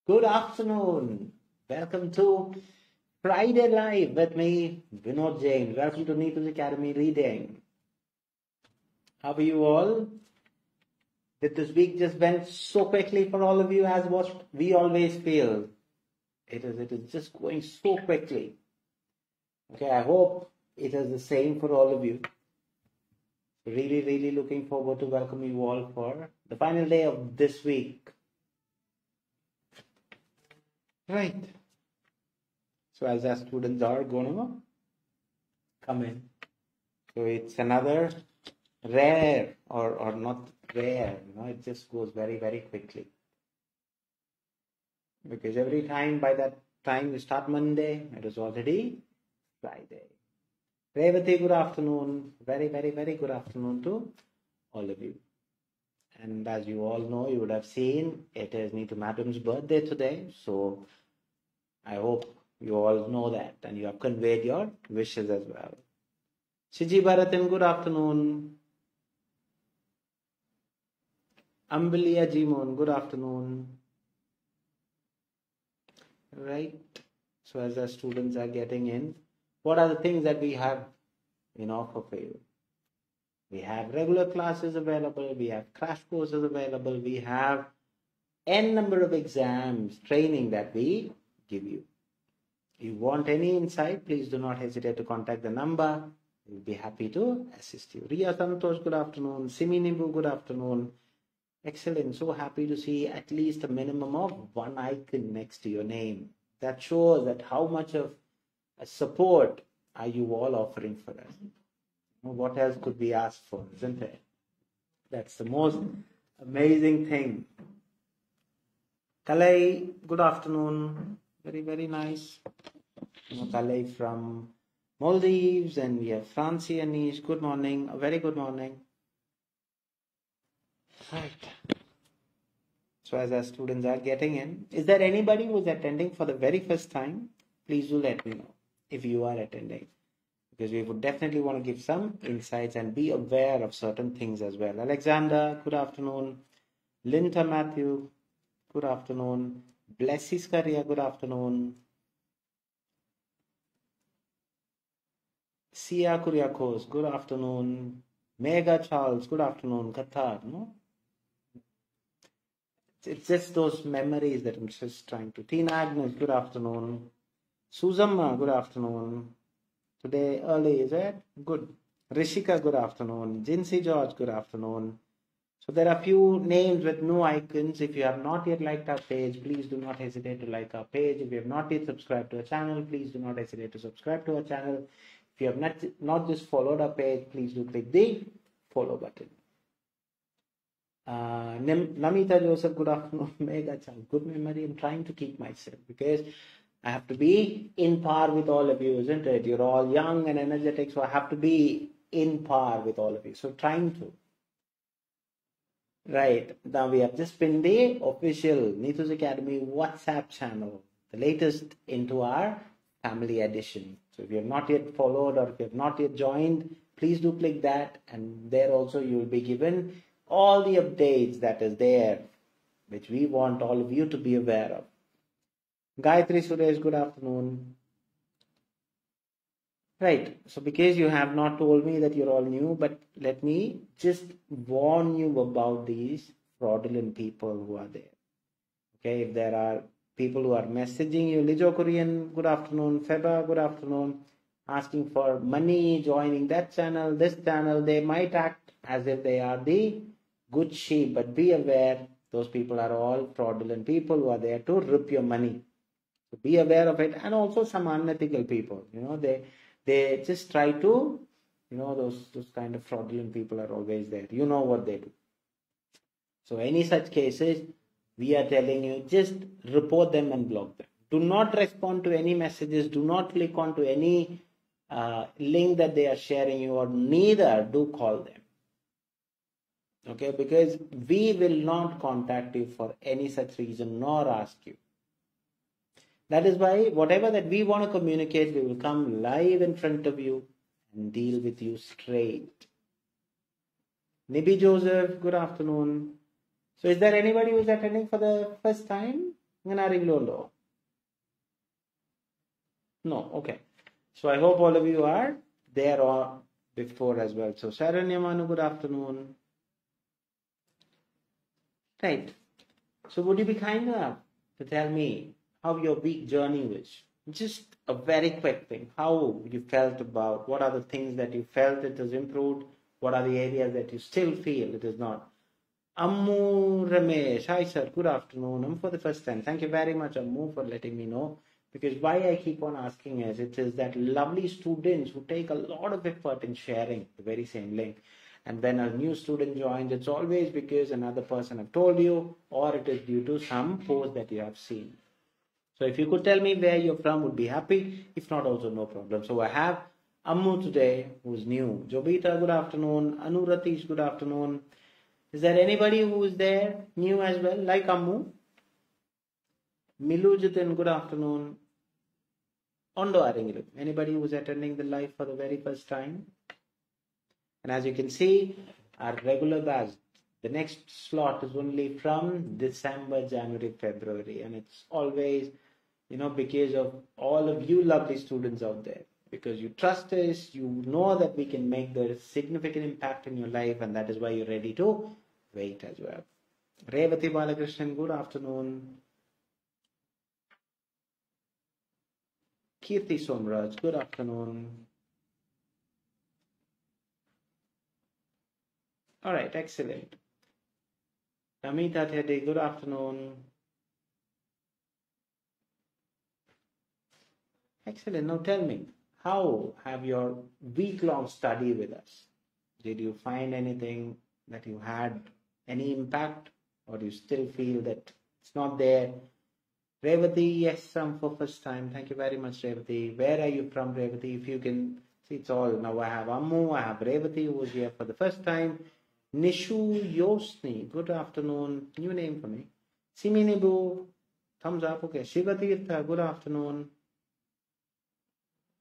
Good afternoon. Welcome to Friday Live with me, Vinod Jain. Welcome to Neethus Academy Reading. How are you all? Did this week just went so quickly for all of you as what we always feel? It is just going so quickly. Okay, I hope it is the same for all of you. Really looking forward to welcome you all for the final day of this week. Right. So as our students are going to come in. So it's another rare or not rare, it just goes very quickly. Because every time by that time we start Monday, it is already Friday. Revati, good afternoon. Very good afternoon to all of you. And as you all know, you would have seen it is Neethu Madam's birthday today. So I hope you all know that and you have conveyed your wishes as well. Shiji Bharatan, good afternoon. Ambiliya Jimon, good afternoon. Right. So as our students are getting in, what are the things that we have in offer for you? We have regular classes available. We have crash courses available. We have n number of exams, training that we give you. If you want any insight, please do not hesitate to contact the number. We'll be happy to assist you. Riya Santosh, good afternoon. Simi Nimbu, good afternoon. Excellent. So happy to see at least a minimum of one icon next to your name. That shows that how much of support are you all offering for us. What else could we ask for, isn't it? That's the most amazing thing. Kalai, good afternoon. Very nice. Kalai from Maldives, and we have Francie Anish. Good morning. A very good morning. Right. So as our students are getting in, is there anybody who is attending for the very first time? Please do let me know if you are attending. Because we would definitely want to give some insights and be aware of certain things as well. Alexander, good afternoon. Linda Matthew, good afternoon. Blessis Karia, good afternoon. Sia Kuriakos, good afternoon. Mega Charles, good afternoon. Qatar, no? It's just those memories that I'm just trying to. Tina Agnes, good afternoon. Suzamma, good afternoon. Today early, is it? Good. Rishika, good afternoon. Jinsi George, good afternoon. So there are few names with no icons. If you have not yet liked our page, please do not hesitate to like our page. If you have not yet subscribed to our channel, please do not hesitate to subscribe to our channel. If you have not just followed our page, please do click the follow button. Namita Joseph, good afternoon. Mega Child, good memory. I'm trying to keep myself because I have to be in par with all of you, isn't it? You're all young and energetic, so I have to be in par with all of you. So trying to. Right. Now we have just pinned the official Neethus Academy WhatsApp channel, the latest into our family edition. So if you have not yet followed or if you have not yet joined, please do click that, and there also you will be given all the updates that is there, which we want all of you to be aware of. Gayatri Suresh, good afternoon. Right, so because you have not told me that you're all new, but let me just warn you about these fraudulent people who are there. Okay, if there are people who are messaging you, Lijo Korean, good afternoon. Feba, good afternoon. Asking for money, joining that channel, this channel, they might act as if they are the good sheep, but be aware, those people are all fraudulent people who are there to rip your money. So be aware of it. And also some unethical people, they just try to, those kind of fraudulent people are always there. You know what they do. So any such cases, we are telling you, just report them and block them. Do not respond to any messages. Do not click onto any link that they are sharing you, or neither do call them. Okay, because we will not contact you for any such reason nor ask you. That is why whatever that we want to communicate, we will come live in front of you and deal with you straight. Nibi Joseph, good afternoon. So is there anybody who is attending for the first time? No, okay. So I hope all of you are there or before as well. So Saranyamanu, good afternoon. Right. So would you be kind enough to tell me how your week journey was? Just a very quick thing. How you felt about, what are the things that you felt it has improved? What are the areas that you still feel it is not? Ammu Ramesh, hi sir, good afternoon. For the first time. Thank you very much, Ammu, for letting me know. Because why I keep on asking is, it is that lovely students who take a lot of effort in sharing the very same link. And when a new student joins, it's always because another person have told you, or it is due to some post that you have seen. So if you could tell me where you're from, would be happy. If not, also no problem. So I have Ammu today, who's new. Jobita, good afternoon. Anuratish, good afternoon. Is there anybody who is there new as well, like Ammu? Milu Jitin, good afternoon. Ondo Aringilu. Anybody who is attending the live for the very first time? And as you can see, our regular batch, the next slot is only from December, January, February. And it's always, because of all of you lovely students out there. Because you trust us, you know that we can make the significant impact in your life, and that is why you're ready to wait as well. Revati Balakrishnan, good afternoon. Kirti Somraj, good afternoon. All right, excellent. Namita Teddy, good afternoon. Excellent. Now tell me, how have your week-long study with us? Did you find anything that you had any impact, or do you still feel that it's not there? Revati, yes, for first time. Thank you very much, Revati. Where are you from, Revati? If you can see, it's all. Now I have Ammu, I have Revati, who was here for the first time. Nishu Yosni, good afternoon. New name for me. Siminibu, thumbs up. Okay. Shivatirtha, good afternoon.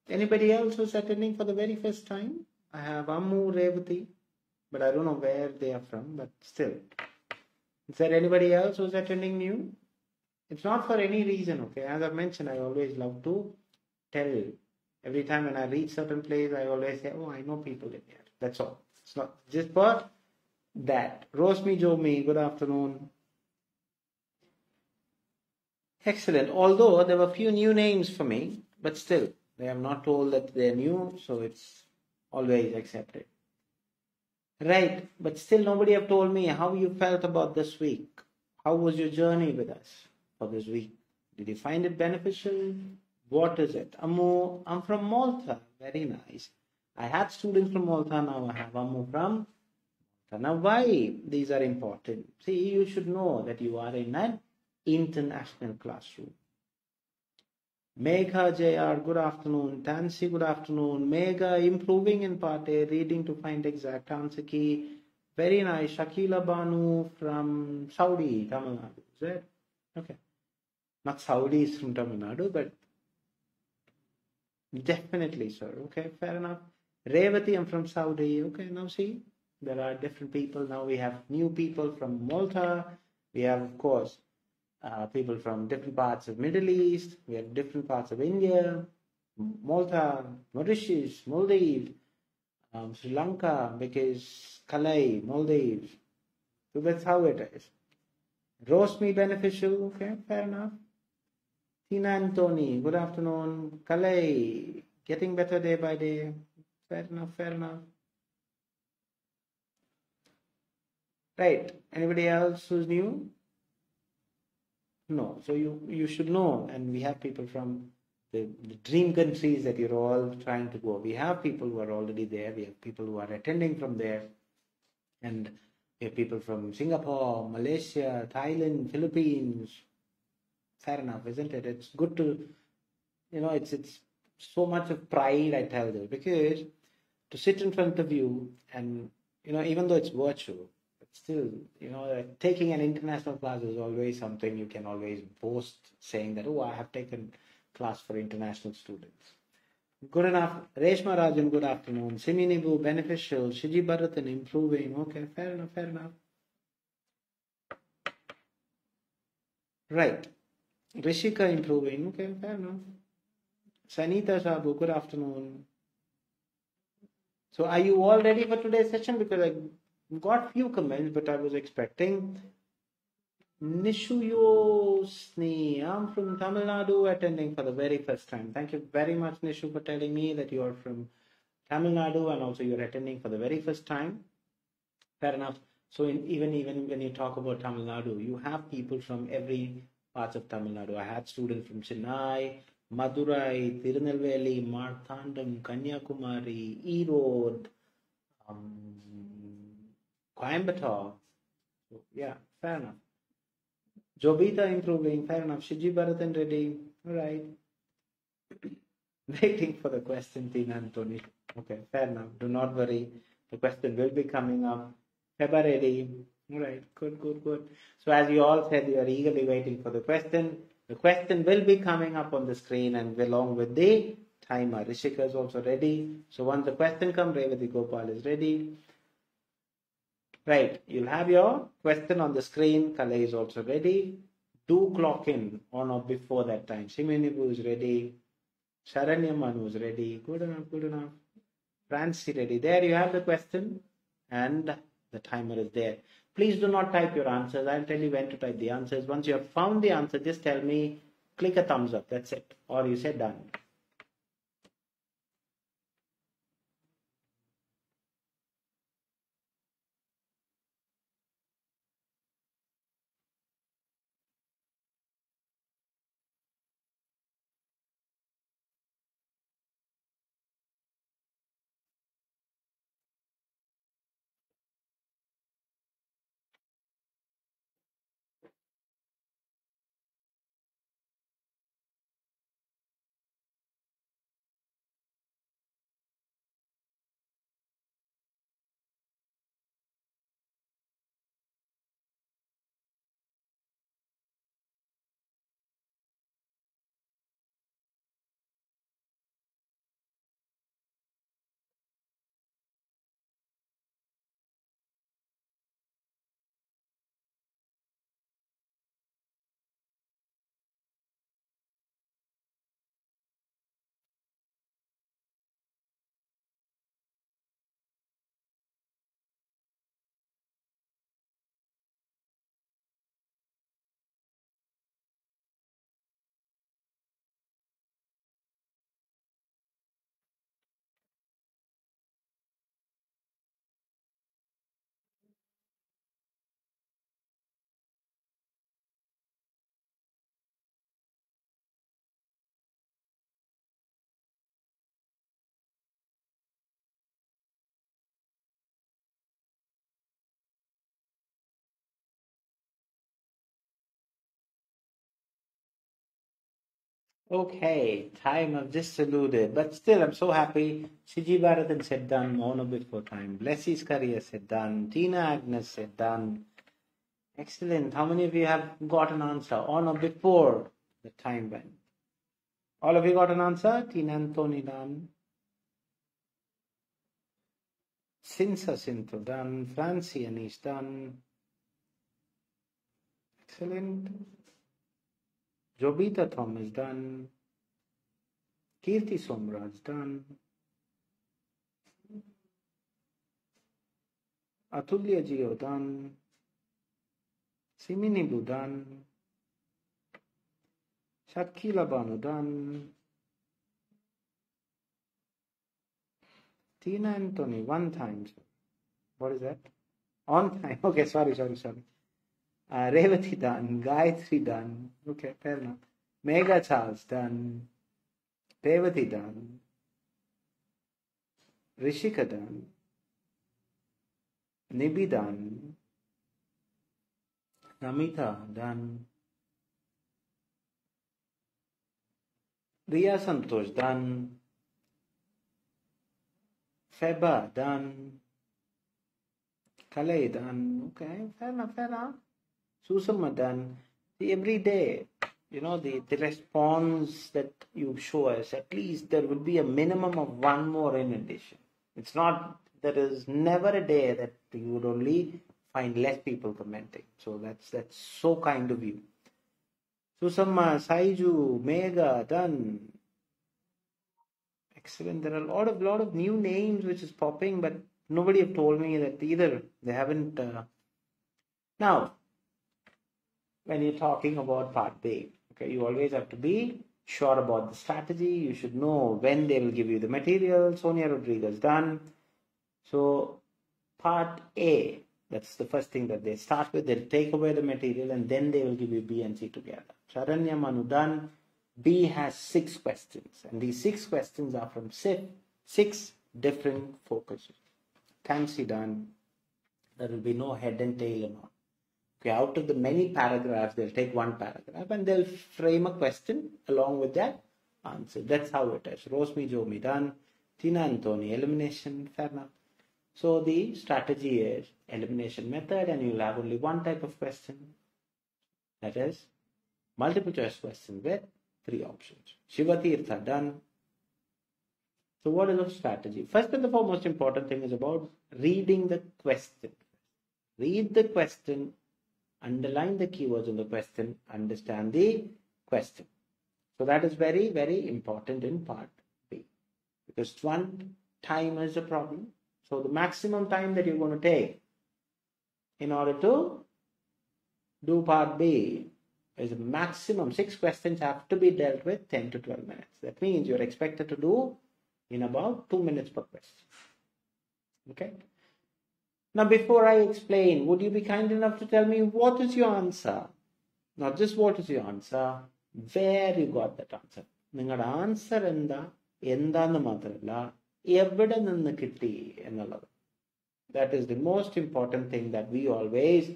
Anybody else who's attending for the very first time? I have Ammu, Revati, but I don't know where they are from, but still. Is there anybody else who's attending new? It's not for any reason, okay? As I've mentioned, I always love to tell. Every time when I reach certain place, I always say, oh, I know people in here. That's all. It's not just for that. Rosmi Jomi, good afternoon. Excellent. Although there were a few new names for me, but still, they have not told that they're new, so it's always accepted. Right, but still nobody have told me how you felt about this week. How was your journey with us for this week? Did you find it beneficial? What is it? Ammu, I'm from Malta. Very nice. I had students from Malta, now I have Ammu from Malta. Now why these are important? See, you should know that you are in an international classroom. Megha JR, good afternoon. Tansi, good afternoon. Megha, improving in part A, reading to find exact answer key. Very nice. Shakila Banu from Saudi, Tamil Nadu. Is that? Okay. Not Saudi is from Tamil Nadu, but definitely, sir. Okay, fair enough. Revati, I'm from Saudi. Okay, now see, there are different people. Now we have new people from Malta. We have, of course, people from different parts of Middle East. We have different parts of India, Malta, Mauritius, Maldives, Sri Lanka, because Kalai, Maldives. So that's how it is. Roast me beneficial. Okay, fair enough. Tina and Tony, good afternoon. Kalai, getting better day by day. Fair enough, fair enough. Right. Anybody else who's new? No. So you should know, and we have people from the dream countries that you're all trying to go. We have people who are already there. We have people who are attending from there. And we have people from Singapore, Malaysia, Thailand, Philippines. Fair enough, isn't it? It's good to, it's so much of pride, I tell you, because to sit in front of you and, even though it's virtual, but still, taking an international class is always something you can always boast, saying that, oh, I have taken class for international students. Good enough. Reshma Rajan, good afternoon. Siminibu, beneficial. Shiji Bharatan, improving. Okay, fair enough, fair enough. Right. Rishika improving. Okay, fair enough. Sanita Sabu, good afternoon. So are you all ready for today's session? Because I got few comments, but I was expecting Nishuyosni. I'm from Tamil Nadu attending for the very first time. Thank you very much, Nishu, for telling me that you are from Tamil Nadu and also you're attending for the very first time. Fair enough. So even when you talk about Tamil Nadu, you have people from every parts of Tamil Nadu. I had students from Chennai, Madurai, Tirunelveli, Marthandam, Kanyakumari, Erode, Coimbatore. So, yeah, fair enough. Jobita improving, fair enough. Shiji Bharathan Reddy, all right. Waiting for the question, Tina Anthony. Okay, fair enough. Do not worry. The question will be coming up. February. All right, good. So as you all said, you are eagerly waiting for the question. The question will be coming up on the screen and along with the timer. Rishika is also ready. So once the question comes, Revati Gopal is ready. Right, you'll have your question on the screen. Kalai is also ready. Do clock in on or before that time. Shiminibu is ready. Sharanyamanu is ready. Good enough. Francie ready. There you have the question and the timer is there. Please do not type your answers. I'll tell you when to type the answers. Once you have found the answer, just tell me, click a thumbs up. That's it. Or you say done. Okay, time I've just alluded, but still I'm so happy. Shiji Bharathan said done on or before time. Blessie's career said done. Tina Agnes said done. Excellent. How many of you have got an answer on or before the time went? All of you got an answer? Tina Anthony done. Sinsa Sinthu done. Francie Anish done. Excellent. Jobita Thomas done. Kirti Somraj done. Atulya Geo done. Simini Bu done. Shakila Banu done. Tina Anthony, one time. What is that? On time. Okay, sorry. Revati done. Gayatri done. Okay, fair enough. Mega Charles done. Revati done. Rishika done. Nibi done. Namita done. Riya Santosh done. Feba done. Kalei done. Okay, fair enough. Susama done. Every day, the response that you show us, at least there would be a minimum of one more in addition. It's not, there is never a day that you would only find less people commenting. So that's so kind of you. Susamma, Saiju, Mega, done. Excellent. There are a lot of new names which is popping, but nobody have told me that either. They haven't. Now, when you're talking about part B, okay, you always have to be sure about the strategy. You should know when they will give you the material. Sonia Rodriguez, done. So, part A, that's the first thing that they start with. They'll take away the material and then they will give you B and C together. Charanya Manu, done. B has 6 questions, and these 6 questions are from 6 different focuses. Fancy, done. There will be no head and tail and all. Okay, out of the many paragraphs, they'll take one paragraph and they'll frame a question along with that answer. That's how it is. Rosmi Jomi, done. Tina Anthony, elimination, fair enough. So the strategy is elimination method, and you'll have only one type of question. That is multiple choice question with 3 options. Shivatirtha, done. So what is the strategy? First and the foremost important thing is about reading the question. Read the question, underline the keywords in the question, understand the question. So that is very, very important in part B. Because one, time is a problem. So the maximum time that you're going to take in order to do part B is a maximum 6 questions have to be dealt with 10 to 12 minutes. That means you're expected to do in about 2 minutes per question. Okay. Now, before I explain, would you be kind enough to tell me what is your answer? Not just what is your answer, where you got that answer. Your answer endannu mathralla evide ninnu kitti ennallathu. That is the most important thing that we always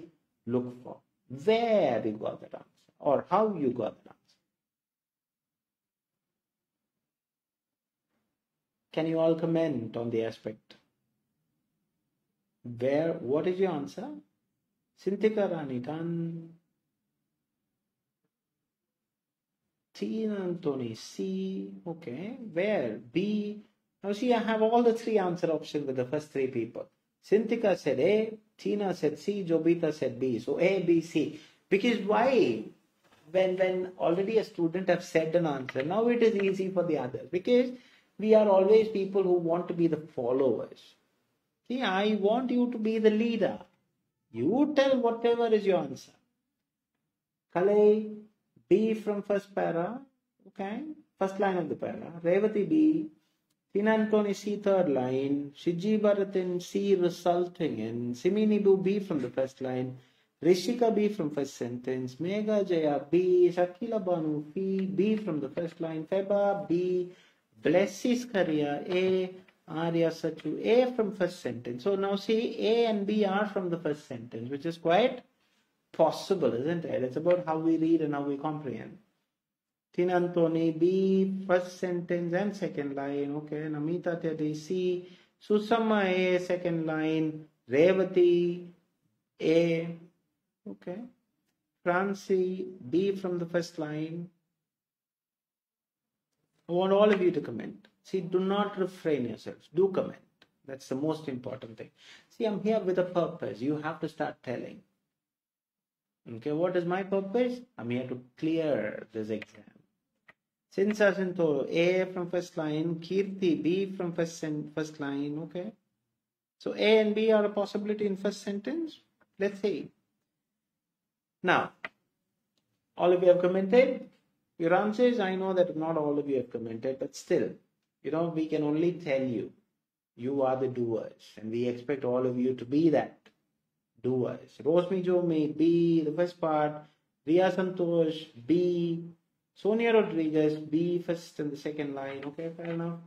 look for. Where you got that answer or how you got that answer. Can you all comment on the aspect? What is your answer? Sintika Rani, done. Tina Anthony, C. Okay. Where? B. Now see, I have all the 3 answer options with the first 3 people. Sintika said A, Tina said C, Jobita said B. So A, B, C. Because why? When already a student have said an answer, now it is easy for the others. Because we are always people who want to be the followers. See, I want you to be the leader. You tell whatever is your answer. Kalei, B from first para. Okay. First line of the para. Revati B. Tina Anthony C third line. Shiji Bharatin C resulting in. Siminibu B from the first line. Rishika B from first sentence. Megha Jaya B. Shakila Banu B from the first line. Feba B. Blessis Karia A. Arya Sachu A from first sentence. So now see, A and B are from the first sentence, which is quite possible, isn't it? It's about how we read and how we comprehend. Tina Anthony B first sentence and second line. Okay. Namita Teddy C. Susamma A second line. Revati A. Okay. Francie B from the first line. I want all of you to comment. See, do not refrain yourselves. Do comment. That's the most important thing. See, I'm here with a purpose. You have to start telling. Okay, what is my purpose? I'm here to clear this exam. Sinsa Sinto A from first line, Kirti B from first line. Okay. So A and B are a possibility in first sentence. Let's see. Now, all of you have commented. Your answers, I know that not all of you have commented, but still, we can only tell you. You are the doers, and we expect all of you to be that doers. Rosmi Jomi, B, the first part. Riya Santosh, B. Sonia Rodriguez, B, first and the second line. Okay, fair enough.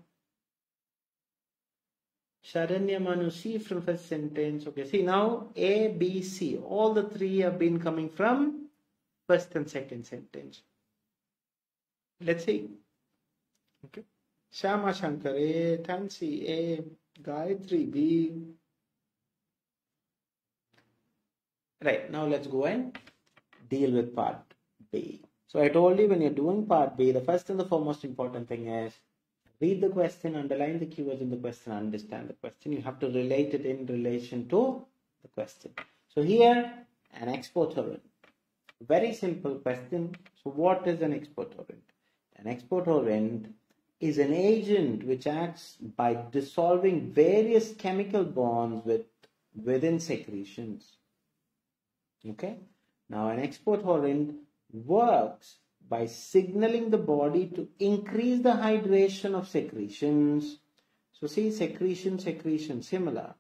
Sharanya Manu, C from first sentence. Okay, see now, A, B, C. All the 3 have been coming from first and second sentence. Let's see. Okay. Shama Shankar A, Tansi A, Gayatri B. Right, now let's go and deal with part B. So I told you when you're doing part B, the first and the foremost important thing is read the question, underline the keywords in the question, understand the question. You have to relate it in relation to the question. So here, an expo theorem. Very simple question. So what is an exportorant? An exportorant is an agent which acts by dissolving various chemical bonds within secretions. Okay. Now an exportorant works by signaling the body to increase the hydration of secretions. So see, secretion, similar.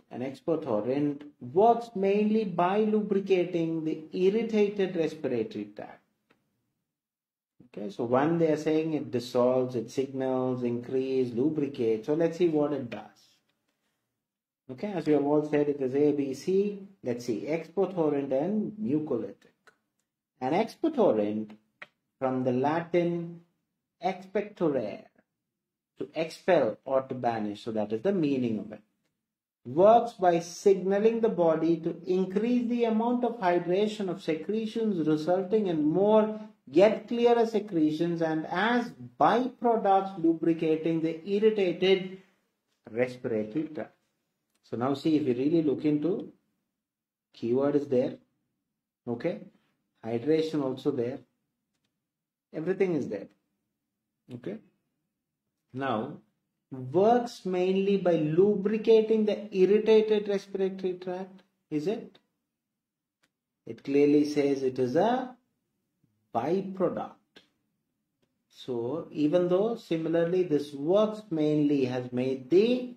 An exportorant works mainly by lubricating the irritated respiratory tract. Okay, so one they are saying it dissolves, it signals, increase, lubricate. So let's see what it does. Okay, as we have all said, it is A, B, C. Let's see, exportorant and mucolytic. An exportorant, from the Latin expectorare, to expel or to banish, so that is the meaning of it, works by signaling the body to increase the amount of hydration of secretions, resulting in more yet clearer secretions, and as byproducts lubricating the irritated respiratory tract. So now see, if you really look into, keyword is there, okay, hydration also there, everything is there, okay. Now, works mainly by lubricating the irritated respiratory tract, is it? It clearly says it is a byproduct. So, even though similarly this works mainly has made the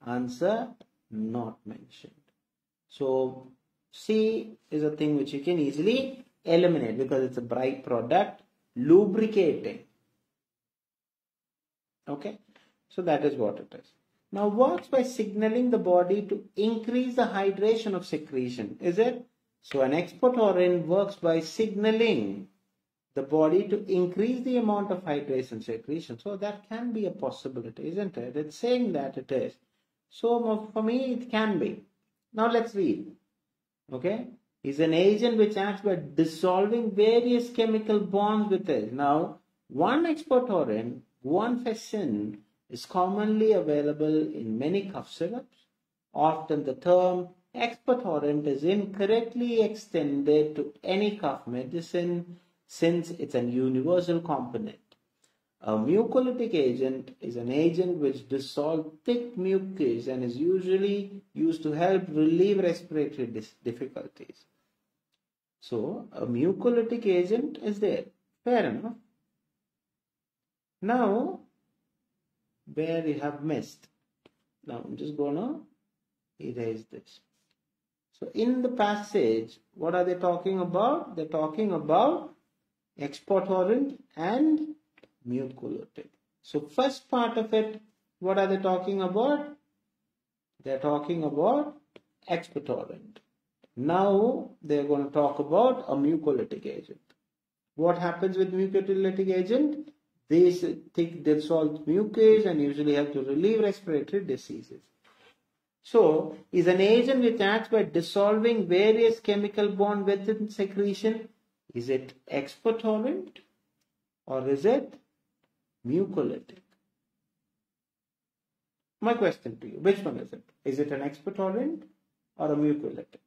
answer not mentioned. So, C is a thing which you can easily eliminate because it's a byproduct, lubricating. Okay, so that is what it is. Now, works by signaling the body to increase the hydration of secretion, is it? So, an exportorant works by signaling the body to increase the amount of hydration secretion. So, that can be a possibility, isn't it? It's saying that it is. So, for me, it can be. Now, let's read. Okay, is an agent which acts by dissolving various chemical bonds with it. Now, one exportorant, guanfacine, is commonly available in many cough syrups. Often the term exportorant is incorrectly extended to any cough medicine since it's a universal component. A mucolytic agent is an agent which dissolves thick mucus and is usually used to help relieve respiratory difficulties. So, a mucolytic agent is there. Fair enough. Now, where you have missed. Now, I'm just going to erase this. So, in the passage, what are they talking about? They're talking about exportorant and mucolytic. So, first part of it, what are they talking about? They're talking about exportorant. Now, they're going to talk about a mucolytic agent. What happens with mucolytic agent? These thick dissolved mucus and usually help to relieve respiratory diseases. So, is an agent which acts by dissolving various chemical bonds within secretion. Is it exportorant or is it mucolytic? My question to you, which one is it? Is it an exportorant or a mucolytic?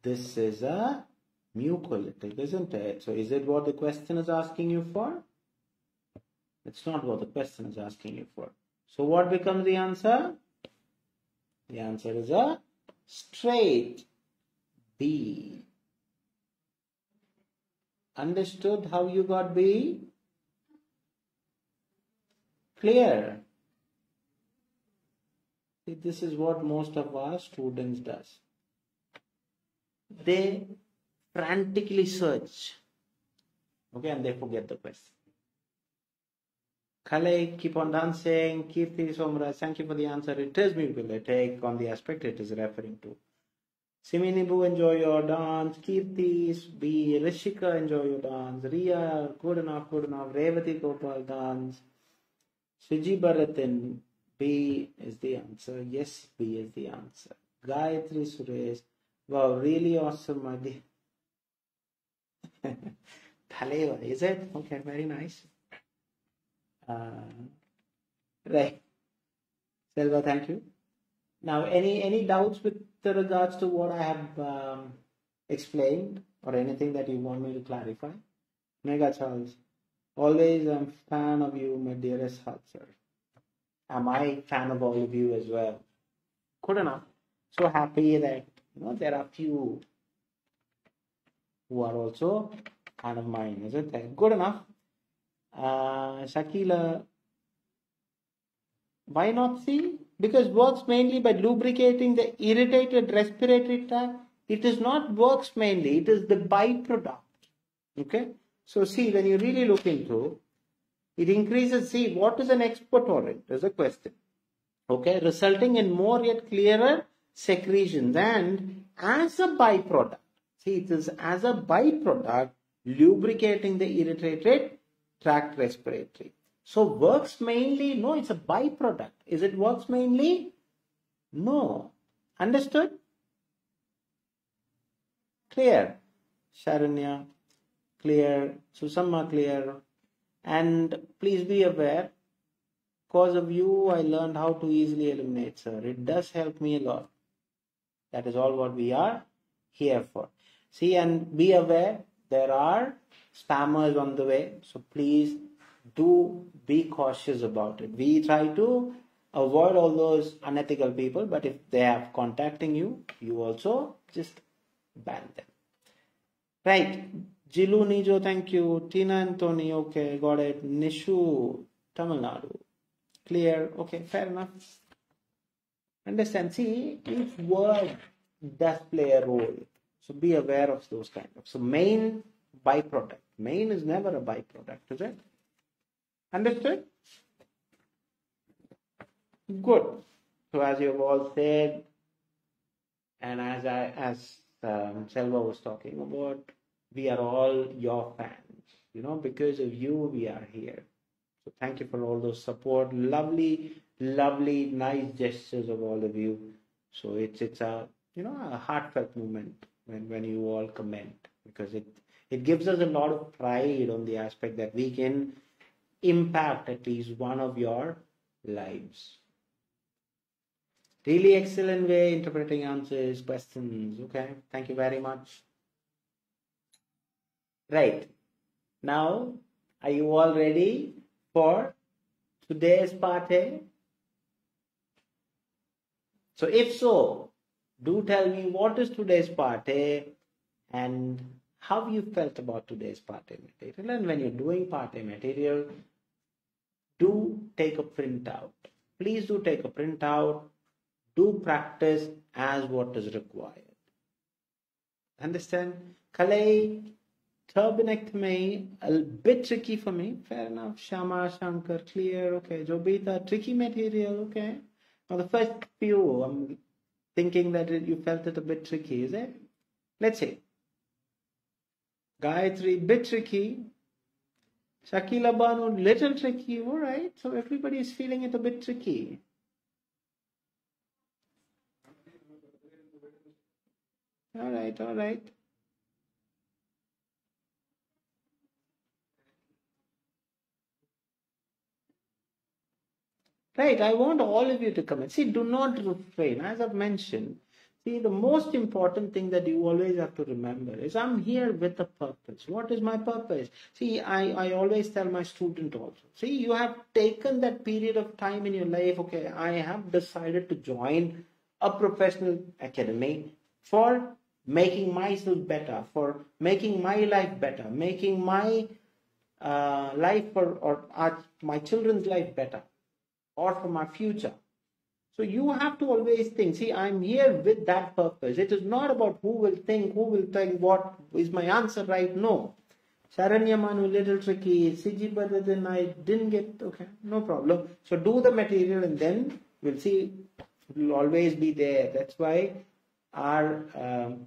This is a mucolytic, isn't it? So is it what the question is asking you for? It's not what the question is asking you for. So what becomes the answer? The answer is a straight B. Understood how you got B? Clear? See, this is what most of our students does. They frantically search, okay, and they forget the question. Kale, keep on dancing. Kirti, Somraj, thank you for the answer. It is mucolytic on the aspect it is referring to. Siminibu, enjoy your dance. Kirti, B. Rishika, enjoy your dance. Riya, good enough, good enough. Revati Gopal, dance. Suji Bharatin, B is the answer. Yes, B is the answer. Gayatri Suresh, wow, really awesome, Adi. Thaleva, is it? Okay, very nice. Right. Selva, thank you. Now, any doubts with regards to what I have explained, or anything that you want me to clarify? Mega Charles, always I'm fan of you, my dearest heart, sir. Am I fan of all of you as well? Good enough. So happy that there are few who are also fan of mine, isn't there? Good enough. Shakila, why not see? Because works mainly by lubricating the irritated respiratory tract. It is not works mainly, it is the byproduct. Okay? So see, when you really look into it, increases, see, what is an expectorant? Is a question. Okay? Resulting in more yet clearer secretions, and as a byproduct, see, it is as a byproduct lubricating the irritated tract respiratory. So works mainly, no, it's a byproduct. Is it works mainly? No. Understood? Clear? Sharanya, clear. Susamma, clear. And please be aware, because of you, I learned how to easily eliminate, sir. It does help me a lot. That is all what we are here for. See, and be aware, there are spammers on the way. So please do be cautious about it. We try to avoid all those unethical people, but if they are contacting you, you also just ban them. Right. Jilu Nijo, thank you. Tina Anthony, okay, got it. Nishu, Tamil Nadu. Clear. Okay, fair enough. Understand? See, each word does play a role. So be aware of those kind of. So main byproduct. Main is never a byproduct, is it? Understood? Good. So as you have all said, and as Selva was talking about, we are all your fans. Because of you, we are here. So thank you for all those support. Lovely, lovely, nice gestures of all of you. So it's a a heartfelt moment when you all comment, because it gives us a lot of pride on the aspect that we can impact at least one of your lives. Really excellent way interpreting answers, questions. Okay, thank you very much. Right. Now, are you all ready for today's party? So if so, do tell me what is today's party and how you felt about today's party material. And when you're doing party material, do take a printout. Please do take a printout. Do practice as what is required. Understand? Kalei, turbinectomy, a bit tricky for me. Fair enough. Shama, Shankar, clear. Okay. Jobita, tricky material. Okay. Now the first few, I'm thinking that you felt it a bit tricky, is it? Let's see. Gayatri, bit tricky. Shakila Banu, little tricky. All right. So everybody is feeling it a bit tricky. All right, all right. Right, I want all of you to come in. See, do not refrain. As I've mentioned, see, the most important thing that you always have to remember is I'm here with a purpose. What is my purpose? See, I always tell my student also. See, you have taken that period of time in your life. Okay, I have decided to join a professional academy for making myself better, for making my life better, making my life or my children's life better, or for my future. So you have to always think, see, I'm here with that purpose. It is not about who will think, what is my answer right? No. Sharanya Manu, little tricky. Siji Badadan, I didn't get, okay, no problem. So do the material and then we'll see, it will always be there. That's why our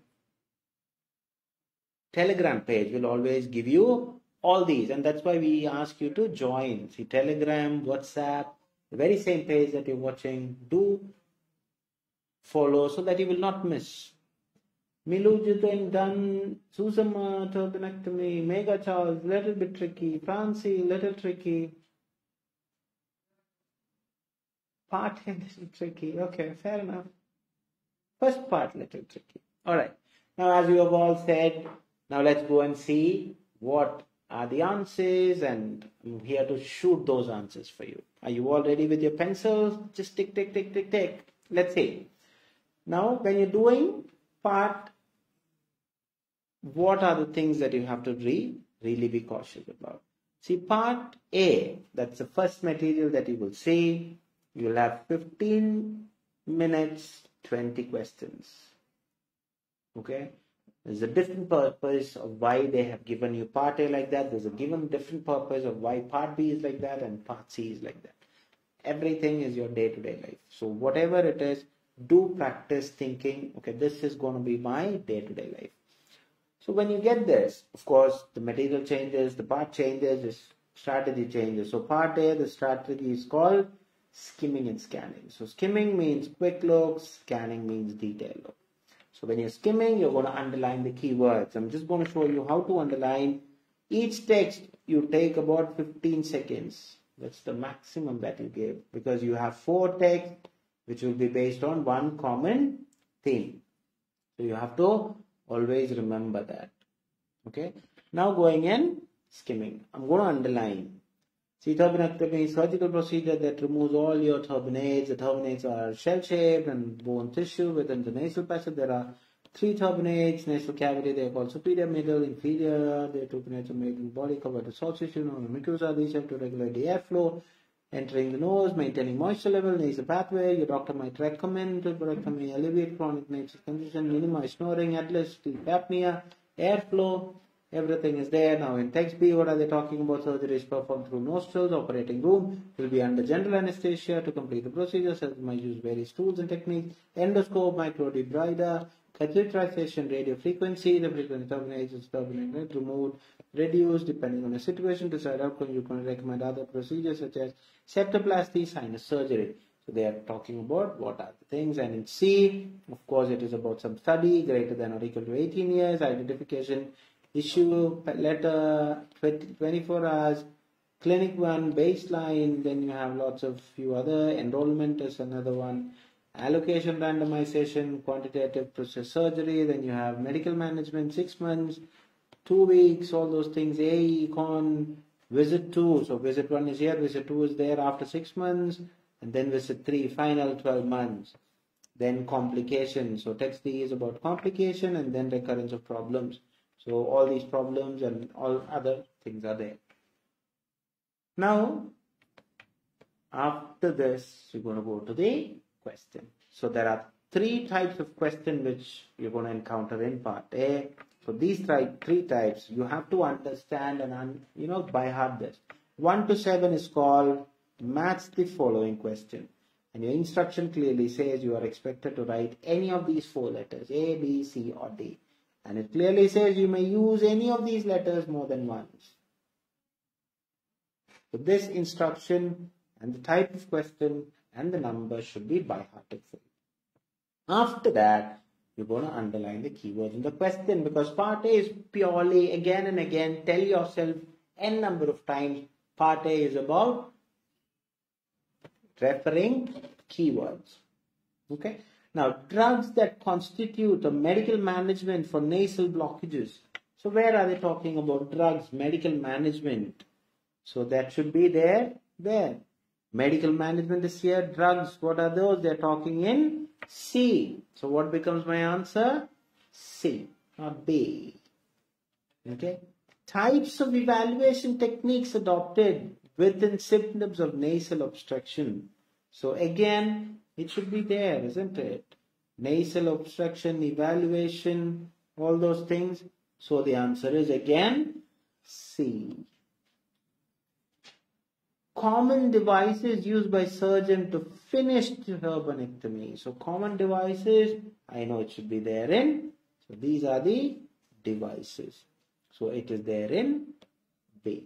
Telegram page will always give you all these. And that's why we ask you to join. See, Telegram, WhatsApp, the very same page that you're watching, do follow so that you will not miss. Milu Jiten done, Susama turbinectomy, Mega Charles, little bit tricky, Francie, little tricky. Part A, little tricky. Okay, fair enough. First part, little tricky. All right. Now, as you have all said, now let's go and see what are the answers, and I'm here to shoot those answers for you. Are you all ready with your pencils? Just tick, tick, tick, tick, tick. Let's see. Now, when you're doing part, what are the things that you have to really be cautious about? See, part A, that's the first material that you will see. You'll have 15 minutes, 20 questions. Okay? There's a different purpose of why they have given you part A like that. There's a given different purpose of why part B is like that and part C is like that. Everything is your day-to-day life. So whatever it is, do practice thinking, okay, this is going to be my day-to-day life. So when you get this, of course, the material changes, the part changes, the strategy changes. So part A, the strategy is called skimming and scanning. So skimming means quick look, scanning means detailed look. So when you're skimming, you're going to underline the keywords. I'm just going to show you how to underline. Each text you take about 15 seconds. That's the maximum that you give, because you have 4 texts which will be based on one common theme. So you have to always remember that. Okay. Now going in, skimming. I'm going to underline. See, turbinectomy is surgical procedure that removes all your turbinates. The turbinates are shell-shaped and bone tissue within the nasal passage. There are 3 turbinates, nasal cavity. They are called superior, middle, inferior. The turbinates are made in the body, covered with soft tissue, known as mucosa. These have to regulate the airflow, entering the nose, maintaining moisture level, nasal pathway. Your doctor might recommend turbinectomy, alleviate chronic nasal congestion, minimize snoring, address sleep apnea, airflow. Everything is there. Now in text B, what are they talking about? Surgery is performed through nostrils. Operating room will be under general anesthesia. To complete the procedure, surgeon might use various tools and techniques. Endoscope, microdebrider, catheterization, radio frequency. The frequency turbinate is turbinate removed, reduced depending on the situation. To decide outcome, you can recommend other procedures such as septoplasty, sinus surgery. So they are talking about what are the things. And in C, of course, it is about some study greater than or equal to 18 years, identification, issue letter, 24 hours, clinic 1, baseline. Then you have lots of few other. Enrollment is another one. Allocation, randomization, quantitative process surgery. Then you have medical management, 6 months, 2 weeks, all those things. AE, con, visit 2. So visit 1 is here, visit 2 is there after 6 months. And then visit 3, final 12 months. Then complications. So text D is about complication and then recurrence of problems. So all these problems and all other things are there. Now, after this, you're going to go to the question. So there are 3 types of question which you're going to encounter in part A. So these 3 types, you have to understand and, by heart this. 1 to 7 is called match the following question. And your instruction clearly says you are expected to write any of these 4 letters, A, B, C or D. And it clearly says you may use any of these letters more than once. So this instruction and the type of question and the number should be by hearted for you. After that, you're going to underline the keywords in the question, because part A is purely again and again, tell yourself n number of times, part A is about referring keywords. Okay. Now, drugs that constitute a medical management for nasal blockages. So where are they talking about drugs, medical management? So that should be there. Medical management is here. Drugs, what are those? They're talking in C. So what becomes my answer? C, not B. Okay. Types of evaluation techniques adopted within symptoms of nasal obstruction. So again, it should be there, isn't it? Nasal obstruction, evaluation, all those things. So the answer is again C. Common devices used by surgeon to finish turbinectomy. So common devices, I know it should be therein. So these are the devices. So it is there in B.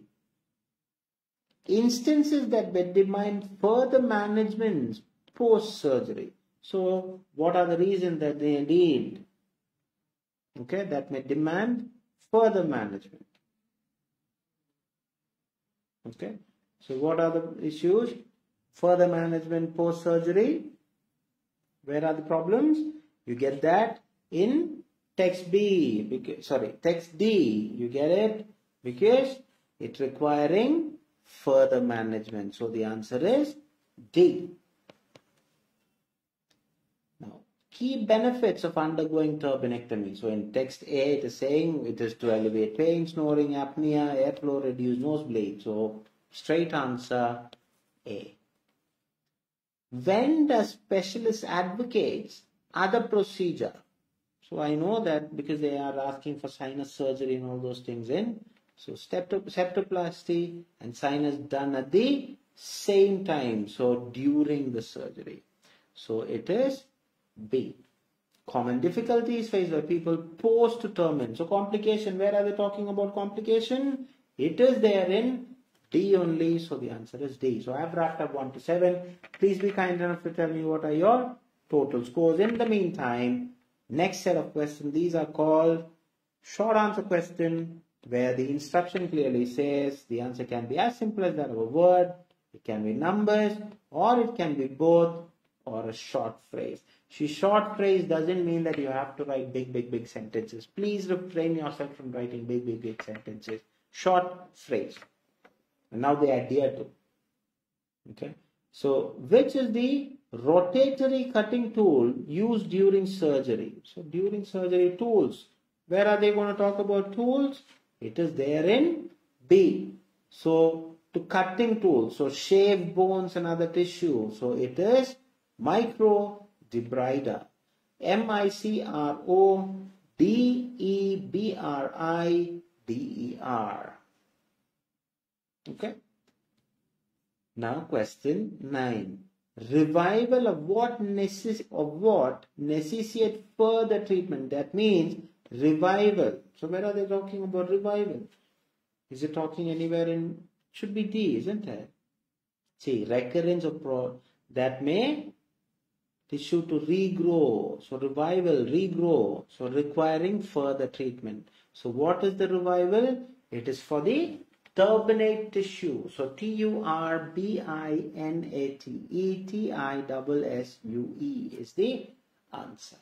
Instances that may demand further management post-surgery. So what are the reasons that they need? Okay, that may demand further management. Okay, so what are the issues? Further management post-surgery. Where are the problems? You get that in text B. Text D. You get it? Because it's requiring further management. So the answer is D. Now, key benefits of undergoing turbinectomy. So in text A, it is saying it is to alleviate pain, snoring, apnea, airflow, reduce nosebleed. So straight answer A. When does specialist advocates other procedure? So I know that because they are asking for sinus surgery and all those things in. So septoplasty and sinus done at the same time. So during the surgery. So it is B. Common difficulties faced by people post-term. So complication, where are they talking about complication? It is there in D only, so the answer is D. So I have wrapped up 1 to 7. Please be kind enough to tell me what are your total scores. In the meantime, next set of questions, these are called short answer question, where the instruction clearly says the answer can be as simple as that of a word, it can be numbers, or it can be both, or a short phrase. Short phrase doesn't mean that you have to write big sentences. Please refrain yourself from writing big sentences. Short phrase. And now they adhere to. Okay. So, which is the rotatory cutting tool used during surgery? So, during surgery tools. Where are they going to talk about tools? It is there in B. So, to cutting tools. So, shave bones and other tissue. So, it is microdebrider. microdebrider. Okay. Now question 9. Revival of what necessitate further treatment? That means revival. So where are they talking about revival? Is it talking anywhere in? Should be D, isn't it? See, recurrence of that may tissue to regrow. So revival, regrow. So requiring further treatment. So what is the revival? It is for the turbinate tissue. So turbinate, ETISSUE is the answer.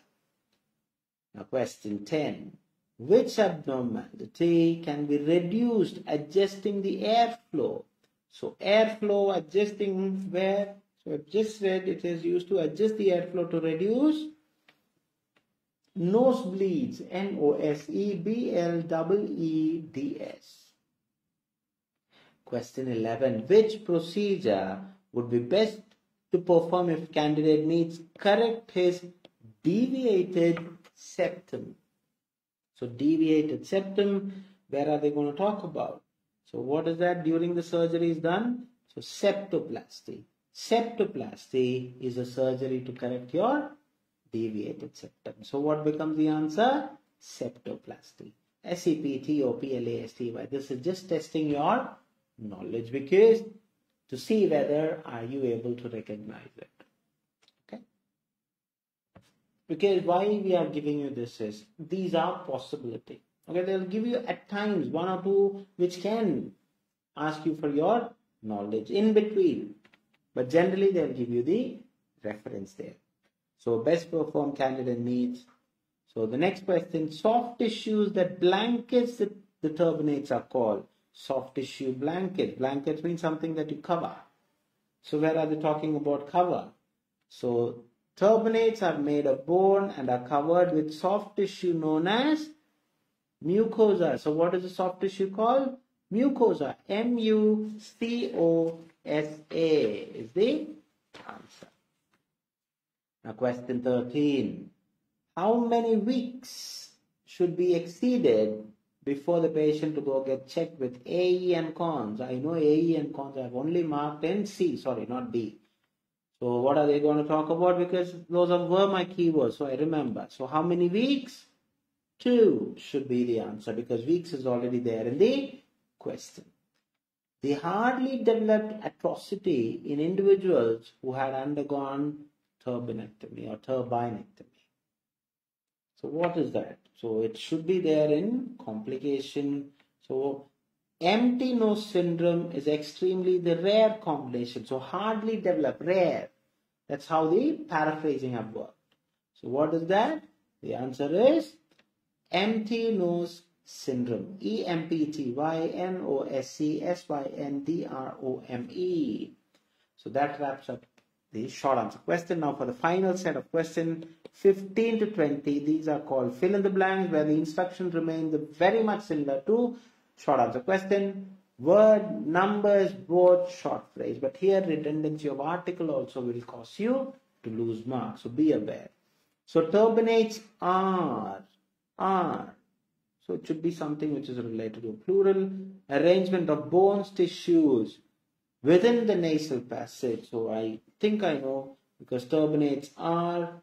Now question 10. Which abnormality can be reduced adjusting the airflow? So airflow adjusting where? So I've just read it is used to adjust the airflow to reduce nosebleeds. NOSEBLEEDS. Question 11. Which procedure would be best to perform if candidate needs correct his deviated septum? So deviated septum, where are they going to talk about? So what is that during the surgery is done? So septoplasty. Septoplasty is a surgery to correct your deviated septum. So what becomes the answer? Septoplasty. SEPTOPLASTY. This is just testing your knowledge, because to see whether are you able to recognize it. Okay. Because why we are giving you this is these are possibility. Okay, they'll give you at times 1 or 2 which can ask you for your knowledge in between, but generally they'll give you the reference there. So best performed candidate needs. So the next question, soft tissues that blankets the turbinates are called soft tissue blanket. Blankets means something that you cover. So where are they talking about cover? So turbinates are made of bone and are covered with soft tissue known as mucosa. So what is the soft tissue called? Mucosa. MUCOSA is the answer. Now question 13. How many weeks should be exceeded before the patient to go get checked with AE and cons? I know AE and cons I have only marked in C, sorry, not B. So what are they going to talk about? Because those were my keywords, so I remember. So how many weeks? 2 should be the answer, because weeks is already there in the question. The hardly developed atrocity in individuals who had undergone turbinectomy or turbinectomy. So what is that? So it should be there in complication. So empty nose syndrome is extremely the rare combination. So hardly developed, rare. That's how the paraphrasing have worked. So what is that? The answer is empty nose syndrome. EMPTYNOSCSYNDROME. So that wraps up the short answer question. Now for the final set of questions, 15 to 20, these are called fill in the blanks, where the instructions remain very much similar to short answer question. Word, numbers, both short phrase. But here redundancy of article also will cause you to lose marks. So be aware. So turbinates are. So it should be something which is related to plural. Arrangement of bones, tissues within the nasal passage. So I think I know, because turbinates are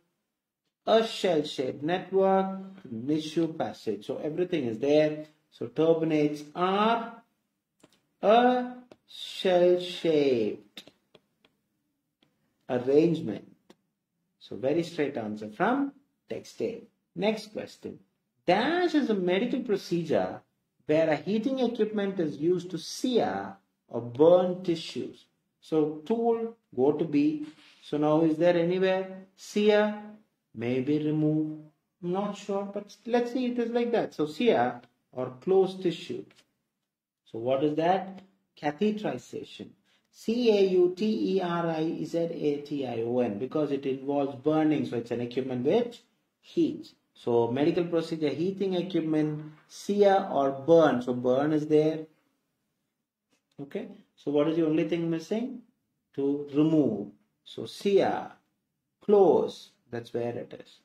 a shell-shaped network, tissue passage. So everything is there. So turbinates are a shell-shaped arrangement. So very straight answer from text A. Next question. Dash is a medical procedure where a heating equipment is used to sear or burn tissues. So tool, go to B. So now is there anywhere? Sear, maybe remove. I'm not sure, but let's see, it is like that. So sear or close tissue. So what is that? Catheterization. CAUTERIZATION, because it involves burning. So it's an equipment which heats. So medical procedure, heating equipment, sear or burn. So burn is there. Okay. So what is the only thing missing? To remove. So sear, close. That's where it is.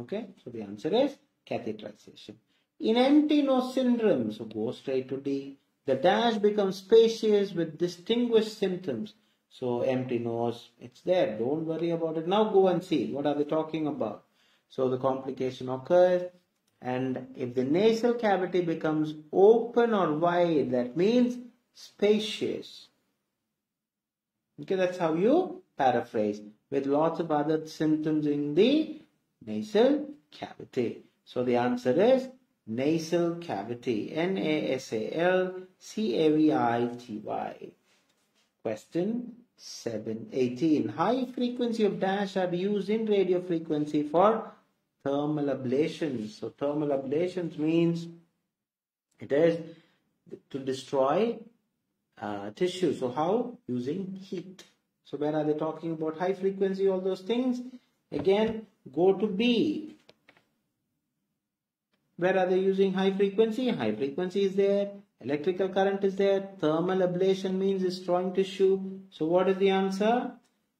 Okay. So the answer is catheterization. In empty nose syndrome, so go straight to D. The dash becomes spacious with distinguished symptoms. So empty nose, it's there. Don't worry about it. Now go and see. What are they talking about? So the complication occurs, and if the nasal cavity becomes open or wide, that means spacious. Okay, that's how you paraphrase, with lots of other symptoms in the nasal cavity. So the answer is nasal cavity. NASALCAVITY. Question 18. High frequency of dash are used in radio frequency for thermal ablations. So thermal ablations means it is to destroy tissue. So how? Using heat. So where are they talking about high frequency, all those things? Again, go to B. Where are they using high frequency? High frequency is there. Electrical current is there. Thermal ablation means destroying tissue. So what is the answer?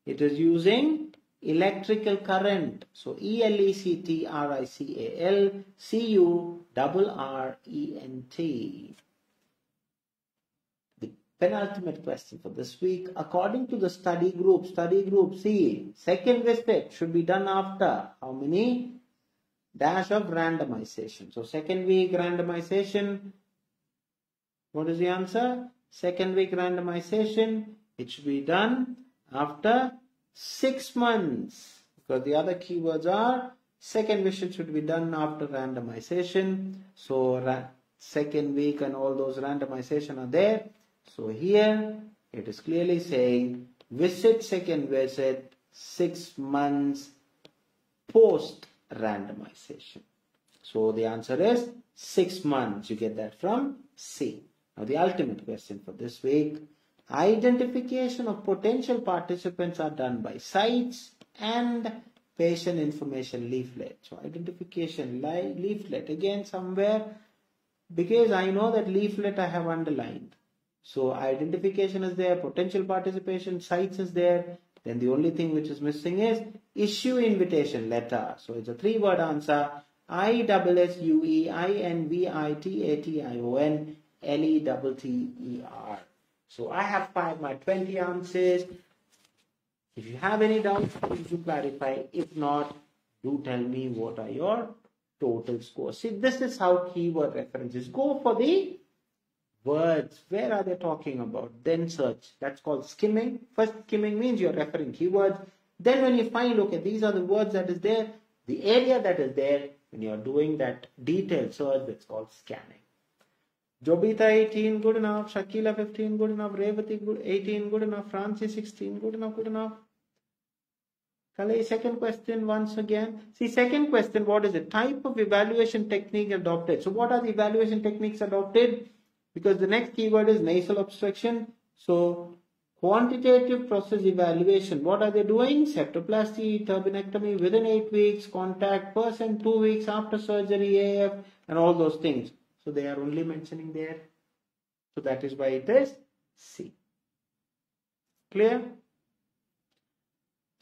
It is using electrical current. So ELECTRICALCURRENT. The penultimate question for this week. According to the study group C, second visit should be done after how many? Dash of randomization. So second week randomization. What is the answer? Second week randomization. It should be done after 6 months. Because the other keywords are second visit should be done after randomization. So second week and all those randomization are there. So here it is clearly saying second visit 6 months post randomization. So the answer is 6 months. You get that from C. Now the ultimate question for this week. Identification of potential participants are done by sites and patient information leaflet. So identification leaflet again somewhere, because I know that leaflet I have underlined. So identification is there, potential participation, sites is there. Then the only thing which is missing is issue invitation letter. So it's a 3-word answer. ISSUEINVITATIONLETTER. So I have fired my 20 answers. If you have any doubts, please do clarify. If not, do tell me what are your total scores. See, this is how keyword references go for the words. Where are they talking about? Then search. That's called skimming. First, skimming means you're referring keywords. Then when you find, okay, these are the words that is there, the area that is there, when you're doing that detailed search, that's called scanning. Jobita 18, good enough. Shakila 15, good enough. Revati 18, good enough. Francis 16, good enough, good enough. Kalai, second question once again. See, second question, what is it? Type of evaluation technique adopted. So what are the evaluation techniques adopted? Because the next keyword is nasal obstruction. So quantitative process evaluation. What are they doing? Septoplasty, turbinectomy within 8 weeks, contact person 2 weeks after surgery, AF, and all those things. So they are only mentioning there. So that is why it is C. Clear?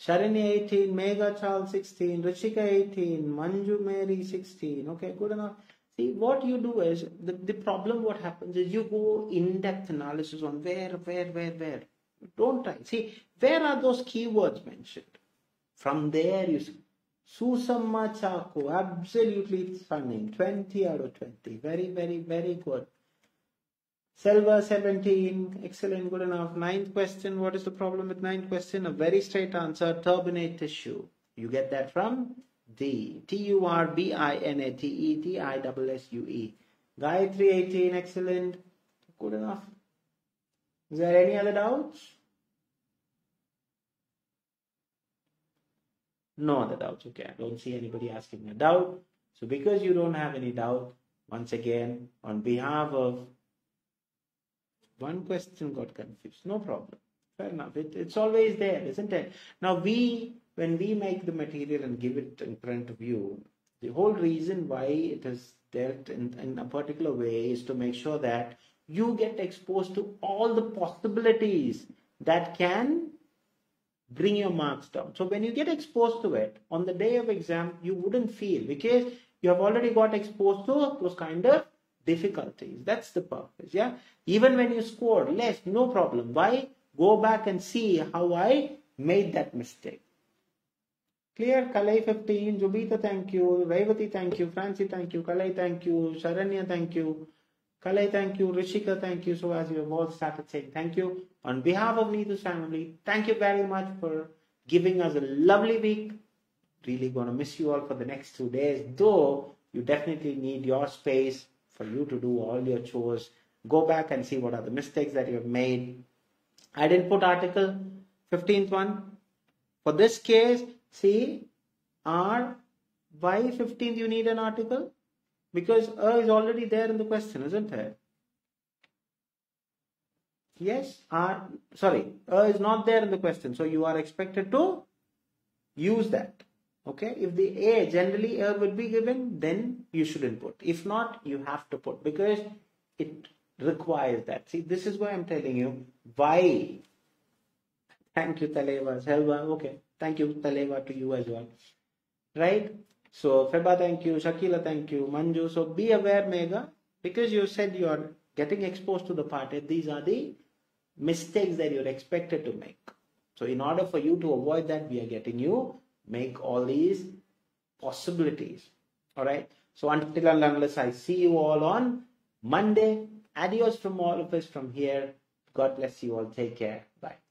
Sharanya 18, Megha Charles 16, Rishika 18, Manju Mary 16. Okay, good enough. See, what you do is, the problem what happens is you go in-depth analysis on where. Don't try. See, where are those keywords mentioned? From there you see. Susamma Chako, absolutely stunning. 20 out of 20. Very good. Selva 17, excellent, good enough. Ninth question, what is the problem with ninth question? A very straight answer, turbinate tissue. You get that from D. Turbinatesue. Gayatri 18, excellent, good enough. Is there any other doubts? No other doubts, okay. I don't see anybody asking a doubt. So because you don't have any doubt, once again, on behalf of one question got confused. No problem. Fair enough. It's always there, isn't it? Now when we make the material and give it in front of you, the whole reason why it is dealt in a particular way is to make sure that you get exposed to all the possibilities that can bring your marks down. So when you get exposed to it, on the day of exam, you wouldn't feel, because you have already got exposed to those kind of difficulties. That's the purpose, yeah? Even when you score less, no problem. Why? Go back and see how I made that mistake. Clear? Kalai 15, Jubita, thank you. Revati, thank you. Francie, thank you. Kalai, thank you. Sharanya, thank you. Kalai, thank you. Rishika, thank you. So as you have all started saying thank you, on behalf of Neethus family, thank you very much for giving us a lovely week. Really going to miss you all for the next 2 days, though you definitely need your space for you to do all your chores. Go back and see what are the mistakes that you have made. I didn't put article 15th one. For this case, see, why 15th you need an article? Because is already there in the question, isn't it? Yes, is not there in the question. So you are expected to use that. Okay, if the A, generally A will be given, then you shouldn't put. If not, you have to put, because it requires that. See, this is why I'm telling you why. Thank you, Taleva. Selva, okay. Thank you, Taleva, to you as well. Right? So, Feba, thank you. Shakila, thank you. Manju. So, be aware, Megha, because you said you are getting exposed to the part, these are the mistakes that you're expected to make. So, in order for you to avoid that, we are getting you make all these possibilities. All right. So until and unless I see you all on Monday, adios from all of us from here. God bless you all. Take care. Bye.